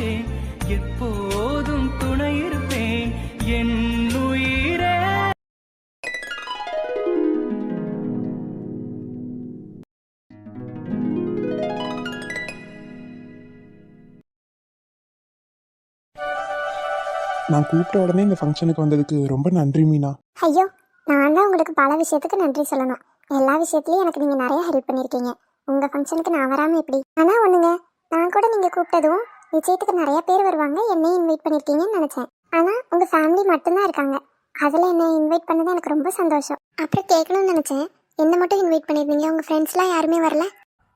மூச்சே, எப்போதும் துணை இருப்பேன் என் உயிரே. நான் கூப்பிட்ட உடனே இந்த ஃபங்க்ஷனுக்கு வந்ததுக்கு ரொம்ப நன்றி மீனா. ஐயோ, நான் தான் உங்களுக்கு பல விஷயத்துக்கு நன்றி சொல்லணும். எல்லா விஷயத்துலையும் எனக்கு நீங்கள் நிறைய ஹெல்ப் பண்ணியிருக்கீங்க. உங்கள் ஃபங்க்ஷனுக்கு நான் வராமல் எப்படி? ஆனால் ஒன்றுங்க, நான் கூட நீங்கள் கூப்பிட்டதும் நிச்சயத்துக்கு நிறைய பேர் வருவாங்க, என்னையும் இன்வைட் பண்ணியிருக்கீங்கன்னு நினச்சேன். ஆனால் உங்கள் ஃபேமிலி மட்டும்தான் இருக்காங்க. அதில் என்னை இன்வைட் பண்ணது எனக்கு ரொம்ப சந்தோஷம். அப்புறம் கேட்கணும்னு நினச்சேன், என்ன மட்டும் இன்வைட் பண்ணியிருந்தீங்க, உங்கள் ஃப்ரெண்ட்ஸ்லாம் யாருமே வரல?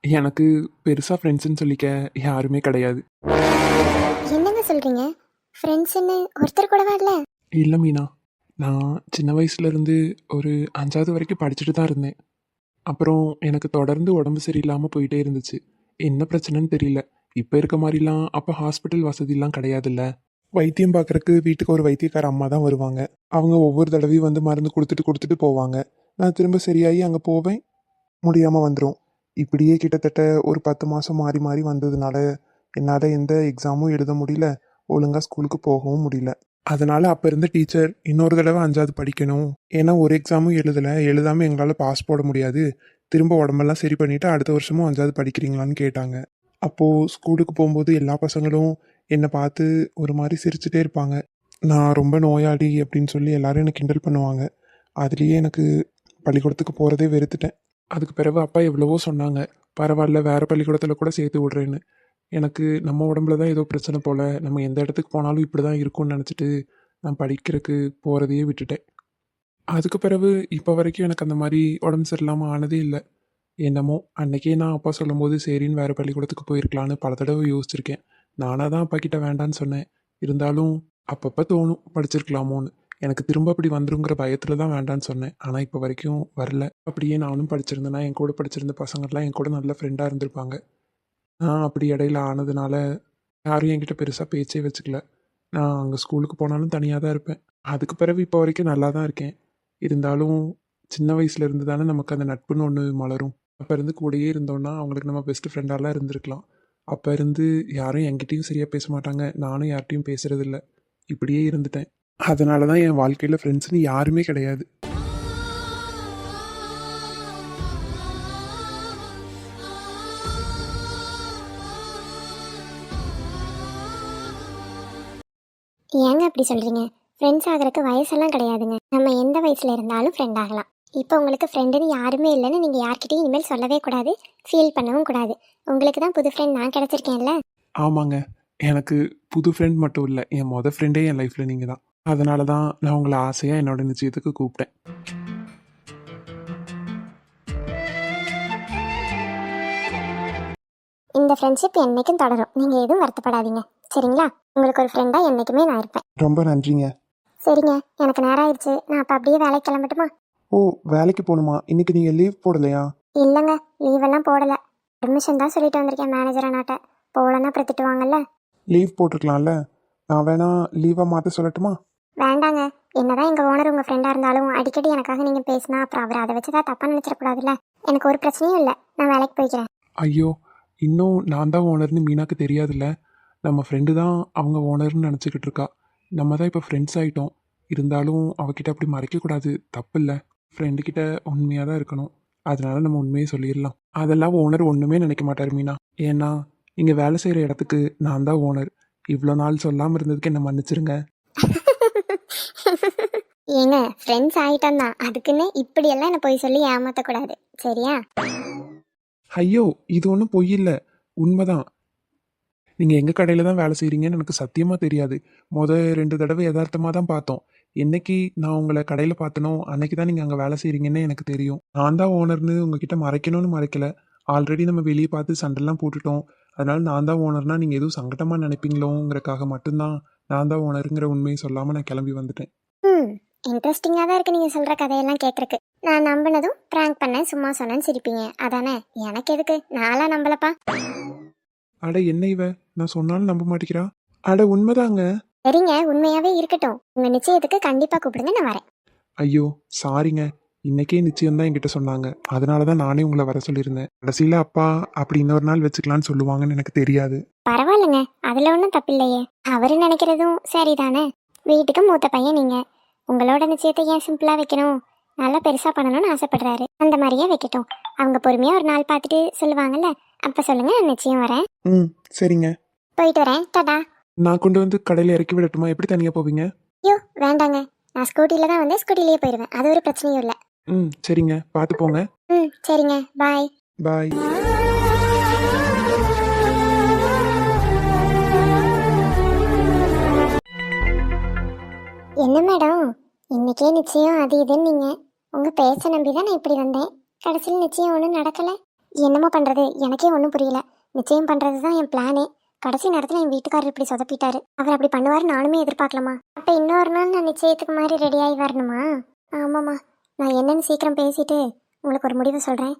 எனக்கு பெருசாக ஃப்ரெண்ட்ஸுன்னு சொல்லிக்க யாருமே கிடையாது. என்னங்க சொல்கிறீங்க? ஃப்ரெண்ட்ஸுன்னு ஒருத்தர் கூடவா இல்லை? இல்லை மீனா, நான் சின்ன வயசுலேருந்து ஒரு 5வது வரைக்கும் படிச்சுட்டு தான் இருந்தேன். அப்புறம் எனக்கு தொடர்ந்து உடம்பு சரியில்லாமல் போயிட்டே இருந்துச்சு. என்ன பிரச்சனைன்னு தெரியல. இப்போ இருக்க மாதிரிலாம் அப்போ ஹாஸ்பிட்டல் வசதிலாம் கிடையாதுல்ல. வைத்தியம் பார்க்குறக்கு வீட்டுக்கு ஒரு வைத்தியக்கார அம்மா தான் வருவாங்க. அவங்க ஒவ்வொரு தடவையும் வந்து மருந்து கொடுத்துட்டு போவாங்க. நான் திரும்ப சரியாகி அங்கே போவேன், முடியாமல் வந்துடும். இப்படியே கிட்டத்தட்ட ஒரு 10 மாதம் மாறி மாறி வந்ததுனால என்னால் எந்த எக்ஸாமும் எழுத முடியல, ஒழுங்காக ஸ்கூலுக்கு போகவும் முடியல. அதனால் அப்போ இருந்த டீச்சர் இன்னொரு தடவை 5வது படிக்கணும், ஏன்னா ஒரு எக்ஸாமும் எழுதாமல் எங்களால் பாஸ் போட முடியாது, திரும்ப உடம்பெல்லாம் சரி பண்ணிவிட்டு அடுத்த வருஷமும் 5வது படிக்கிறீங்களான்னு கேட்டாங்க. அப்போது ஸ்கூலுக்கு போகும்போது எல்லா பசங்களும் என்னை பார்த்து ஒரு மாதிரி சிரிச்சுட்டே இருப்பாங்க. நான் ரொம்ப நோயாளி அப்படின்னு சொல்லி எல்லாரும் என்னை கிண்டல் பண்ணுவாங்க. அதுலேயே எனக்கு பள்ளிக்கூடத்துக்கு போகிறதே வெறுத்துட்டேன். அதுக்கு பிறகு அப்பா எவ்வளவோ சொன்னாங்க, பரவாயில்ல வேறு பள்ளிக்கூடத்தில் கூட சேர்த்து விட்றேன்னு. எனக்கு நம்ம உடம்புல தான் ஏதோ பிரச்சனை போல், நம்ம எந்த இடத்துக்கு போனாலும் இப்படி தான் இருக்கும்னு நினச்சிட்டு நான் படிக்கிறதுக்கு போகிறதையே விட்டுட்டேன். அதுக்கு பிறகு இப்போ வரைக்கும் எனக்கு அந்த மாதிரி உடம்பு சரியில்லாமல் ஆனதே இல்லை. என்னமோ அன்னைக்கே நான் அப்பா சொல்லும்போது சரின்னு வேறு பள்ளிக்கூடத்துக்கு போயிருக்கலான்னு பல தடவை யோசிச்சிருக்கேன். நானாக தான் அப்பா கிட்ட வேண்டான்னு சொன்னேன். இருந்தாலும் அப்பப்போ தோணும் படிச்சிருக்கலாமோன்னு. எனக்கு திரும்ப அப்படி வந்துருங்கிற பயத்தில் தான் வேண்டான்னு சொன்னேன். ஆனால் இப்போ வரைக்கும் வரல. அப்படியே நானும் படிச்சிருந்தேன்னா என் கூட படிச்சிருந்த பசங்கள்லாம் என் கூட நல்ல ஃப்ரெண்டாக இருந்திருப்பாங்க. நான் அப்படி இடையில ஆனதுனால யாரும் என்கிட்ட பெருசாக பேச்சே வச்சுக்கல. நான் அங்கே ஸ்கூலுக்கு போனாலும் தனியாக தான் இருப்பேன். அதுக்கு பிறகு இப்போ வரைக்கும் நல்லா தான் இருக்கேன். இருந்தாலும் சின்ன வயசுல இருந்து தானே நமக்கு அந்த நட்புன்னு ஒன்று மலரும். அப்போ இருந்து கூடயே இருந்தோன்னா அவங்களுக்கு நம்ம பெஸ்ட் ஃப்ரெண்டாலாம் இருந்திருக்கலாம். அப்போ இருந்து யாரும் என்கிட்டையும் சரியாக பேச மாட்டாங்க, நானும் யார்கிட்டையும் பேசுறதில்ல. இப்படியே இருந்துட்டேன். அதனால தான் என் வாழ்க்கையில் ஃப்ரெண்ட்ஸ்னு யாருமே கிடையாது. ஏங்க அப்படி சொல்கிறீங்க? ஃப்ரெண்ட்ஸ் ஆகிறதுக்கு வயசெல்லாம் கிடையாதுங்க. நம்ம எந்த வயசில் இருந்தாலும் ஃப்ரெண்ட் ஆகலாம். இப்போ உங்களுக்கு ஃப்ரெண்டுன்னு யாருமே இல்லைன்னு நீங்கள் யார்கிட்டையும் இனிமேல் சொல்லவே கூடாது, ஃபீல் பண்ணவும் கூடாது. உங்களுக்கு தான் புது ஃப்ரெண்ட் நான் கிடச்சிருக்கேன்ல. ஆமாங்க, எனக்கு புது ஃப்ரெண்ட் மட்டும் இல்லை, என் மொதல் ஃப்ரெண்டே என் லைஃப்பில் நீங்கள் தான். அதனால தான் நான் உங்களை ஆசையாக என்னோட நிச்சயத்துக்கு கூப்பிட்டேன். இந்த ஃப்ரெண்ட்ஷிப் என்றைக்கும் தொடரும். நீங்கள் எதுவும் வருத்தப்படாதீங்க, சரிங்களா? உங்களுக்கு ஒரு ஃப்ரெண்டாக என்றைக்குமே நான் இருப்பேன். ரொம்ப நன்றிங்க. சரிங்க, எனக்கு நேரம் ஆயிடுச்சு. நான் அப்போ அப்படியே வேலைக்கு கிளம்பட்டுமா? ஓ, வேலைக்கு போகணுமா? இன்னைக்கு நீங்கள் லீவ் போடலையா? இல்லைங்க, லீவெல்லாம் போடலை. பர்மிஷன் தான் சொல்லிட்டு வந்திருக்கேன் மேனேஜர் அண்ணாட்ட. போகலன்னா அப்புறம் திட்டுவாங்கல்ல. லீவ் போட்டிருக்கலாம்ல, நான் வேணா லீவாக மாற்ற சொல்லட்டுமா? வேண்டாங்க, என்னதான் எங்கள் ஓனர் உங்கள் ஃப்ரெண்டாக இருந்தாலும் அடிக்கடி எனக்காக நீங்கள் பேசினா அப்புறம் அவர் அதை வச்சு தான் தப்பாக நினச்சிடக்கூடாதுல்ல. எனக்கு ஒரு பிரச்சனையும் இல்லை, நான் வேலைக்கு போய்க்கிறேன். ஐயோ, இன்னும் நான் தான் ஓனர்னு மீனாக்கு தெரியாதுல்ல. நம்ம ஃப்ரெண்டு தான் அவங்க ஓனர்னு நினச்சிக்கிட்டு இருக்கா. நம்ம தான் இப்போ ஃப்ரெண்ட்ஸ் ஆகிட்டோம். இருந்தாலும் அவகிட்ட அப்படி மறைக்கக்கூடாது, தப்பு இல்லை. ஃப்ரெண்டுக்கிட்ட உண்மையாக தான் இருக்கணும். அதனால நம்ம உண்மையை சொல்லிடலாம். அதெல்லாம் ஓனர் ஒன்றுமே நினைக்க மாட்டார் மீனா. ஏன்னா இங்கே வேலை செய்கிற இடத்துக்கு நான் தான் ஓனர். இவ்வளோ நாள் சொல்லாமல் இருந்ததுக்கு என்னை மன்னிச்சிருங்க. ஏங்க, ஃப்ரெண்ட்ஸ் ஆகிட்டோம் தான், அதுக்குன்னு இப்படியெல்லாம் என்னை போய் சொல்லி ஏமாற்றக்கூடாது, சரியா? ஐயோ, இது ஒன்றும் பொய் இல்லை, உண்மைதான். நீங்கள் எங்கள் கடையில் தான் வேலை செய்கிறீங்கன்னு எனக்கு சத்தியமாக தெரியாது. 2 தடவை யதார்த்தமாக தான் பார்த்தோம். என்னைக்கு நான் உங்களை கடையில் பார்த்தனோ அன்னைக்கு தான் நீங்கள் அங்கே வேலை செய்கிறீங்கன்னு எனக்கு தெரியும். நான் தான் ஓனர்னு உங்ககிட்ட மறைக்கணும்னு மறைக்கல. ஆல்ரெடி நம்ம வெளியே பார்த்து சண்டைலாம் போட்டுட்டோம். அதனால நான் தான் ஓனர்னால் நீங்கள் எதுவும் சங்கடமாக நினைப்பீங்களோங்கிறக்காக மட்டும்தான் நான் தான் ஓனருங்கிற உண்மையை சொல்லாமல் நான் கிளம்பி வந்துட்டேன். இன்ட்ரெஸ்டிங்காக தான் இருக்குது நீங்கள் சொல்கிற கதையெல்லாம் கேட்குறக்கு. நான் நம்பினதும் ப்ராங்க் பண்ணேன், சும்மா சொன்னேன்னு சிரிப்பீங்க, அதானே? எனக்கு எதுக்கு, நான்லாம் நம்பலப்பா. அட என்ன இவ, நான் சொன்னாலும் நம்ப மாட்டேங்கிறா. அட உண்மைதாங்க. சரிங்க, உண்மையாகவே இருக்கட்டும். உங்கள் நிச்சயத்துக்கு கண்டிப்பாக கூப்பிடுங்க, நான் வரேன். ஐயோ சாரிங்க, இன்னைக்கே நிச்சயம்தான் என்கிட்ட சொன்னாங்க. அதனால தான் நானே உங்களை வர சொல்லியிருந்தேன். கடைசியில் அப்பா அப்படி இன்னொரு நாள் வச்சுக்கலான்னு சொல்லுவாங்கன்னு எனக்கு தெரியாது. பரவாயில்லைங்க, அதில் ஒன்றும் தப்பில்லையே. அவர் நினைக்கிறதும் சரிதானே. வீட்டுக்கு மூத்த பையன் நீங்கள், உங்களோட நிச்சயத்தை ஏன் சிம்பிளாக வைக்கணும்? நல்லா பெருசாக பண்ணணும்னு ஆசைப்படுறாரு, அந்த மாதிரியே வைக்கட்டும். அவங்க பொறுமையாக ஒரு நாள் பார்த்துட்டு சொல்லுவாங்கல்ல, அப்போ சொல்லுங்க, நான் நிச்சயம் வரேன். ம் சரிங்க. போயிட்டு வரேன், டாடா. நான் கொண்டு வந்து கடையில் இறக்கி விடட்டுமா? எப்படி தனியாக போவீங்க? ஐயோ வேண்டாங்க, நான் ஸ்கூட்டியில் தான் வந்து ஸ்கூட்டிலேயே போயிடுவேன், அது ஒரு பிரச்சனையும் இல்லை. ம் சரிங்க, பார்த்து போங்க. ம் சரிங்க, பாய். பாய். என்ன மேடம், இன்னைக்கே நிச்சயம் அது இதுன்னு நீங்கள் உங்கள் பேச்சை நம்பி தான் நான் இப்படி வந்தேன். கடைசியில் நிச்சயம் ஒன்றும் நடக்கலை. என்னமோ பண்ணுறது, எனக்கே ஒன்றும் புரியல. நிச்சயம் பண்ணுறது தான் என் பிளானே. கடைசி நேரத்தில் என் வீட்டுக்காரர் இப்படி சொதப்பிட்டாரு. அவர் அப்படி பண்ணுவார் நானுமே எதிர்பார்க்கலாமா? அப்போ இன்னொரு நாள் நான் நிச்சயத்துக்கு மாதிரி ரெடியாகி வரணுமா? ஆமாம்மா, நான் என்னன்னு சீக்கிரம் பேசிட்டு உங்களுக்கு ஒரு முடிவு சொல்கிறேன்.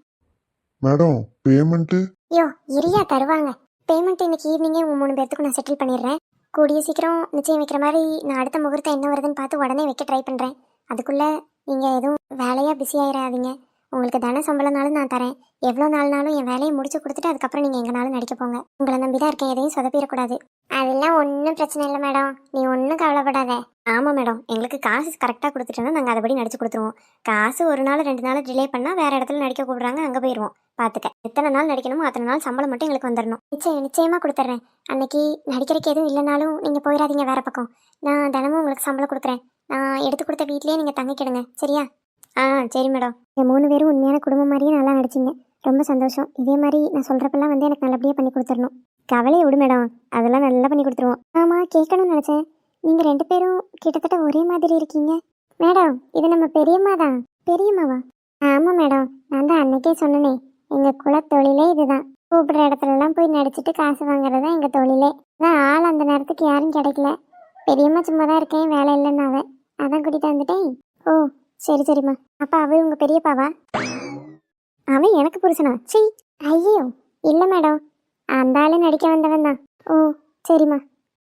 Madam payment? ஐயோ இரியா, தருவாங்க. பேமெண்ட் இன்னைக்கு ஈவினிங்கே உங்கள் 3 பேர்த்துக்கும் நான் செட்டில் பண்ணிடுறேன். கூடிய சீக்கிரம் நிச்சயம் வைக்கிற மாதிரி நான் அடுத்த முகூர்த்தம் என்ன வருதுன்னு பார்த்து உடனே வைக்க ட்ரை பண்ணுறேன். அதுக்குள்ளே நீங்கள் எதுவும் வேலையாக பிஸி ஆகிடாதீங்க. உங்களுக்கு தன சம்பளம்னாலும் நான் தரேன். எவ்வளோ நாள்னாலும் என் வேலையை முடிச்சு கொடுத்துட்டு அதுக்கப்புறம் நீங்கள் எங்கனாலும் நடிக்க போங்க. உங்களை நம்பி தான் இருக்கேன், எதையும் சொதப்பிடக்கூடாது. அதெல்லாம் ஒன்றும் பிரச்சனை இல்லை மேடம், நீ ஒன்றும் கவலைப்படாத. ஆமாம் மேடம், எங்களுக்கு காசு கரெக்டாக கொடுத்துட்டோன்னா நாங்கள் அதுபடி நடிச்சு கொடுத்துருவோம். காசு 1 நாள் 2 நாள் டிலே பண்ணால் வேறு இடத்துல நடிக்க கூப்பிட்றாங்க, அங்கே போயிடுவோம். பார்த்துக்க, எத்தனை நாள் நடிக்கணுமோ அத்தனை நாள் சம்பளம் மட்டும் எங்களுக்கு வந்துடணும். நிச்சயமாக கொடுத்துட்றேன். அன்னைக்கு நடிக்கிறதுக்கு எதுவும் இல்லைனாலும் நீங்கள் போயிடாதீங்க வேறு பக்கம். நான் தினமும் உங்களுக்கு சம்பளம் கொடுக்குறேன். நான் எடுத்து கொடுத்த வீட்லேயே நீங்கள் தங்கிக்கிடுங்க, சரியா? ஆ சரி மேடம். இந்த 3 பேரும் உண்மையான குடும்பம் மாதிரியே நல்லா நடிச்சிங்க, ரொம்ப சந்தோஷம். இதே மாதிரி நான் சொல்கிறப்பெல்லாம் வந்து எனக்கு நல்லபடியாக பண்ணி கொடுத்துடணும். கவலையை விடு மேடம், அதெல்லாம் நல்லா பண்ணி கொடுத்துருவோம். ஆமாம், கேட்கணும்னு நினச்சேன். நீங்கள் 2 பேரும் கிட்டத்தட்ட ஒரே மாதிரி இருக்கீங்க. மேடம், இது நம்ம பெரியம்மா தான். பெரியம்மாவா? ஆமாம் மேடம், நான் தான் அன்னைக்கே சொன்னனே, எங்கள் குலத்தொழிலே இதுதான். கூப்பிடுற இடத்துலலாம் போய் நடிச்சிட்டு காசு வாங்குறது தான் எங்கள் தொழிலே. அதான் ஆள் அந்த நேரத்துக்கு யாரும் கிடைக்கல. பெரியம்மா சும்மா தான் இருக்கேன், வேலை இல்லைன்னு அதான் கூட்டிகிட்டு வந்துட்டேன். ஓ சரி சரிம்மா. அப்போ அவன் உங்கள் பெரியப்பாவா? அவன் எனக்கு புருஷனா? சீ, ஐயோ இல்லை மேடம், அந்த ஆளு நடிக்க வந்தவன் தான். ஓ சரிம்மா.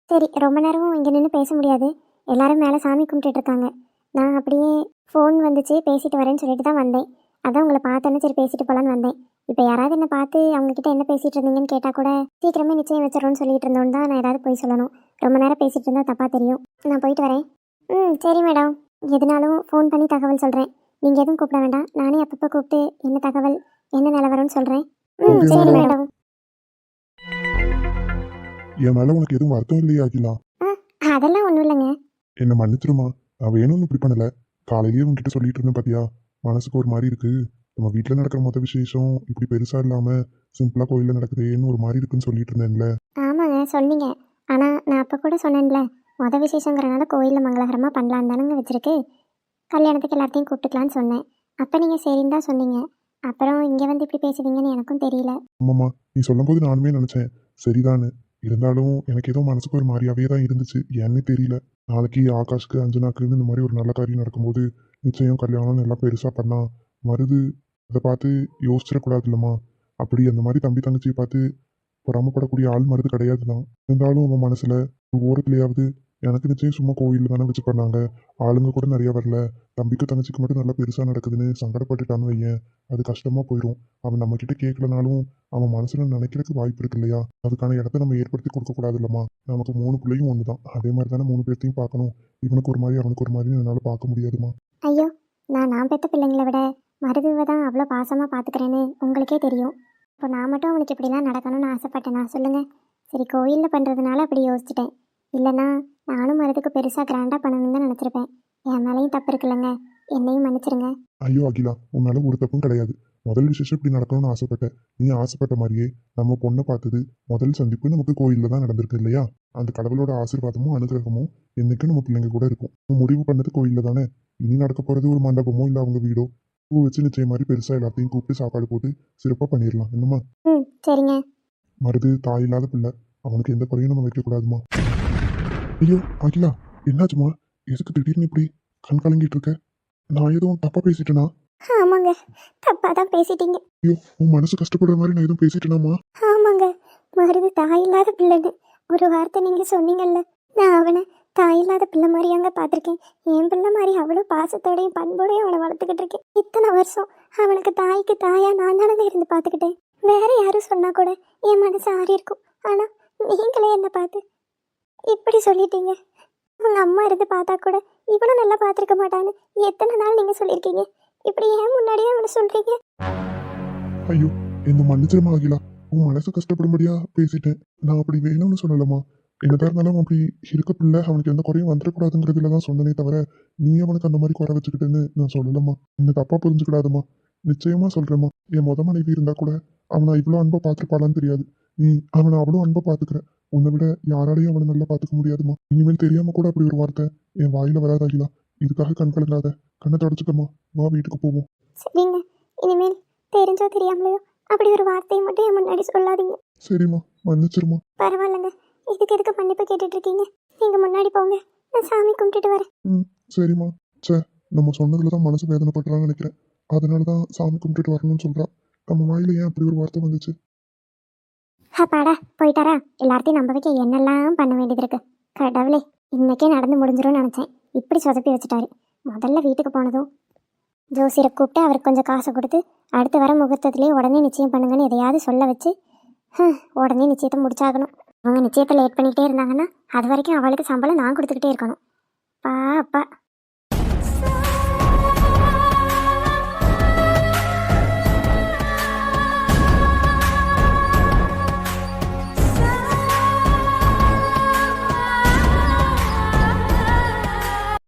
சரி, ரொம்ப நேரமும் இங்கே நின்று பேச முடியாது, எல்லாரும் மேலே சாமி கும்பிட்டுட்டு இருக்காங்க. நான் அப்படியே ஃபோன் வந்துச்சு, பேசிட்டு வரேன்னு சொல்லிட்டு தான் வந்தேன். அதான் உங்களை பார்த்தோன்னே சரி பேசிட்டு போகலான்னு வந்தேன். இப்போ யாராவது என்னை பார்த்து அவங்கக்கிட்ட என்ன பேசிகிட்டு இருந்தீங்கன்னு கேட்டால் கூட சீக்கிரமே நிச்சயம் வச்சிடறோன்னு சொல்லிட்டு இருந்தோன்னு தான் நான் ஏதாவது போய் சொல்லணும். ரொம்ப நேரம் பேசிகிட்டு இருந்தால் தப்பாக தெரியும். நான் போயிட்டு வரேன். ம் சரி மேடம், எதுனாலும் ஃபோன் பண்ணி தகவல் சொல்கிறேன். நீங்கள் எதுவும் கூப்பிட வேண்டாம், நானே அப்பப்போ கூப்பிட்டு என்ன தகவல் என்ன நிலவரம்னு சொல்கிறேன். ம் சரி மேடம். என் மேல உனக்கு எதுவும் வருத்தம் இல்லையா அகிலா? அதெல்லாம் ஒன்றும் இல்லைங்க. என்ன மன்னிச்சிருமா, நான் வேணும்னு இப்படி பண்ணல. காலையிலேயே உங்ககிட்ட சொல்லிட்டு இருந்தேன் பாத்தியா, மனசுக்கு ஒரு மாதிரி இருக்கு. நம்ம வீட்டில் நடக்கிற மொத்த விசேஷம் இப்படி பெருசா இல்லாம சிம்பிளா கோயிலில் நடக்குதுன்னு ஒரு மாதிரி இருக்குன்னு சொல்லிட்டு இருந்தேன்ல. ஆமாங்க சொன்னீங்க, ஆனால் நான் அப்போ கூட சொன்னேன்ல, விசேஷங்கிறனால கோயிலில் மங்களகரமாக பண்ணலான்னு தானங்க வச்சிருக்கு. கல்யாணத்துக்கு எல்லாத்தையும் கூப்பிட்டுக்கலான்னு சொன்னேன். அப்போ நீங்கள் சரின்னு தான் சொன்னீங்க. அப்புறம் இங்கே வந்து இப்படி பேசுவீங்கன்னு எனக்கும் தெரியல. ஆமாம்மா, நீ சொல்லும்போது நானுமே நினச்சேன் சரிதானு. இருந்தாலும் எனக்கு ஏதோ மனசுக்கு ஒரு மாதிரியாவே தான் இருந்துச்சு, ஏன்னு தெரியல. நாளைக்கு ஆகாஷ்க்கு அஞ்சனாக்குன்னு இந்த மாதிரி ஒரு நல்ல காரியம் நடக்கும்போது நிச்சயம் கல்யாணம் எல்லாம் பெருசாக பண்ணா வருது, அதை பார்த்து யோசிச்சிடக்கூடாது இல்லைம்மா. அப்படி அந்த மாதிரி தம்பி தங்கச்சியை பார்த்து பொறாமப்படக்கூடிய ஆள் மருது கிடையாது தான். இருந்தாலும் அவன் மனசில் ஒரு ஓரத்துலையாவது எனக்கு நிச்சயம் சும்மா கோயிலில் தானே வச்சு பண்ணாங்க, ஆளுங்க கூட நிறையா வரல, தம்பிக்கு தங்கச்சிக்கு மட்டும் நல்லா பெருசாக நடக்குதுன்னு சங்கடப்பட்டுட்டான்னு வையேன், அது கஷ்டமாக போயிடும். அவன் நம்மக்கிட்ட கேட்கலனாலும் அவன் மனசில் நினைக்கிறதுக்கு வாய்ப்பு இருக்கு இல்லையா? அதுக்கான இடத்த நம்ம ஏற்படுத்தி கொடுக்கக்கூடாது இல்லைம்மா. நமக்கு 3 பிள்ளையும் ஒன்று தான், அதே மாதிரி தானே 3 பேர்த்தையும் பார்க்கணும். இவனுக்கு ஒரு மாதிரி அவனுக்கு ஒரு மாதிரி என்னால் பார்க்க முடியாதுமா. ஐயோ, நான் பெற்ற பிள்ளைங்களை விட மருதுவை தான் அவ்வளோ பாசமாக பார்த்துக்கிறேன்னு உங்களுக்கே தெரியும். இப்போ நான் மட்டும் அவனுக்கு இப்படிலாம் நடக்கணும்னு ஆசைப்பட்டேனா சொல்லுங்கள்? சரி, கோயிலில் பண்ணுறதுனால அப்படி யோசிச்சிட்டேன். இல்லைனா நானும் மருதுக்கு பெருசாக கிராண்டாக பண்ணணும்னு தான் நினச்சிருப்பேன். என் மேலேயும் தப்பு இருக்குல்லங்க, என்னையும் மன்னிச்சிருங்க. ஐயோ அகிலா, உன் மேலே ஒரு தப்பும் கிடையாது. முதல் விசேஷம் இப்படி நடக்கணும்னு ஆசைப்பட்டேன். நீ ஆசைப்பட்ட மாதிரியே நம்ம பொண்ணை பார்த்தது முதல் சந்திப்பு நமக்கு கோயிலில் தான் நடந்திருக்கு இல்லையா? அந்த கடவுளோட ஆசீர்வாதமும் அனுகிரகமும் என்றைக்கும் நம்ம பிள்ளைங்க கூட இருக்கும். முடிவு பண்ணது கோயிலில் தானே. இனி நடக்க போகிறது ஒரு மண்டபமோ இல்லை அவங்க வீடோ. பூ வச்சு நிச்சயம் மாதிரி பெருசாக எல்லாத்தையும் கூப்பிட்டு சாப்பாடு போட்டு சிறப்பாக பண்ணிடலாம். என்னம்மா? ம் சரிங்க. மருது தாய் இல்லாத பிள்ளை, அவனுக்கு எந்த குறையும் நம்ம வைக்கக்கூடாதுமா. ஐயோ அகிலா, என்னாச்சுமா? எதுக்கு திடீர்னு இப்படி கண் கலங்கிட்டு இருக்க? நான் எதுவும் தப்பா பேசிட்டேனா? ஆமாங்க, தப்பாக தான் பேசிட்டீங்க. ஐயோ, உன் மனசு கஷ்டப்படுற மாதிரி நான் எதுவும் பேசிட்டேனாமா? ஆமாங்க, மருது தாயில்லாத பிள்ளைன்னு ஒரு வார்த்தை நீங்கள் சொன்னீங்கல்ல, நான் அவனை தாயில்லாத பிள்ளை மாதிரியாங்க பார்த்துருக்கேன். என் பிள்ளை மாதிரி அவ்வளோ பாசத்தோடையும் பண்போடையும் அவனை வளர்த்துக்கிட்டு இருக்கேன். இத்தனை வருஷம் அவனுக்கு தாய்க்கு தாயா நான் தானே இருந்து பார்த்துக்கிட்டேன். வேற யாரும் சொன்னா கூட என் மனசு ஆறி இருக்கும். ஆனால் நீங்களே என்ன பார்த்து இப்படி சொல்லிட்டீங்க. அவங்க அம்மா இருந்து பார்த்தா கூட இவனும் நல்லா பார்த்துருக்க மாட்டான்னு எத்தனை நாள் நீங்கள் சொல்லியிருக்கீங்க. இப்படி ஏன் முன்னாடியே அவனை சொல்கிறீங்க? ஐயோ, என்ன மன்னிச்சிருமா அகிலா. உன் மனசு கஷ்டப்படும்படியா பேசிட்டேன். நான் அப்படி வேணும்னு சொல்லலம்மா. என்னதான் இருந்தாலும் அப்படி இருக்க பிள்ளை அவனுக்கு எந்த குறையும் வந்துடக்கூடாதுங்கிறதுல தான் சொன்னனே தவிர நீ அவனுக்கு அந்த மாதிரி குறை வச்சுக்கிட்டேன்னு நான் சொல்லலம்மா. என்ன தப்பா புரிஞ்சுக்கிடாதம்மா. நிச்சயமா சொல்றேம்மா. என் முத மனைவி இருந்தா கூட அவனை இவ்வளோ அன்பை பார்த்துருப்பாளான்னு தெரியாது. நீ அவனை அவ்வளோ அன்பை பார்த்துக்கிற. உன்னை விட யாராலையும் அவனை நல்லா பார்த்துக்க முடியாதுமா. இனிமேல் தெரியாம கூட அப்படி ஒரு வார்த்தை என் வாயில வராது அகிலா. இதுக்காக கண் கலங்காத. கண்ணை தொடச்சுக்கம்மா. வா வீட்டுக்கு போவோம். சரிங்க, இனிமேல் தெரிஞ்சோ தெரியாமலையோ அப்படி ஒரு வார்த்தையை மட்டும் என் முன்னாடி சொல்லாதீங்க. சரிம்மா, மன்னிச்சிருமா. பரவாயில்லைங்க, இதுக்கு எதுக்கு மன்னிப்பு கேட்டுட்டு இருக்கீங்க? நீங்கள் முன்னாடி போங்க, நான் சாமி கும்பிட்டுட்டு வரேன். சரிம்மா. சே, நம்ம சொன்னதுல தான் மனசு வேதனைப்பட்டுறான்னு நினைக்கிறேன். அதனால தான் சாமி கும்பிட்டுட்டு வரணும்னு சொல்றா. நம்ம வாயில ஏன் அப்படி ஒரு வார்த்தை வந்துச்சு? அப்பாடா போயிட்டாரா? எல்லாத்தையும் நம்ப வைக்க என்னெல்லாம் பண்ண வேண்டியது இருக்கு. கடவுளே, இன்னைக்கே நடந்து முடிஞ்சிரும்னு நினச்சேன். இப்படி சொதப்பி வச்சுட்டாரு. முதல்ல வீட்டுக்கு போனதும் ஜோசியரை கூப்பிட்டு அவருக்கு கொஞ்சம் காசை கொடுத்து அடுத்து வர முகூர்த்தத்திலே உடனே நிச்சயம் பண்ணுங்கன்னு எதையாவது சொல்ல வச்சு உடனே நிச்சயத்தை முடிச்சாகணும். அவங்க நிச்சயத்தை லேட் பண்ணிக்கிட்டே இருந்தாங்கன்னா அது வரைக்கும் அவளுக்கு சம்பளம் நான் கொடுத்துக்கிட்டே இருக்கணும். அப்பா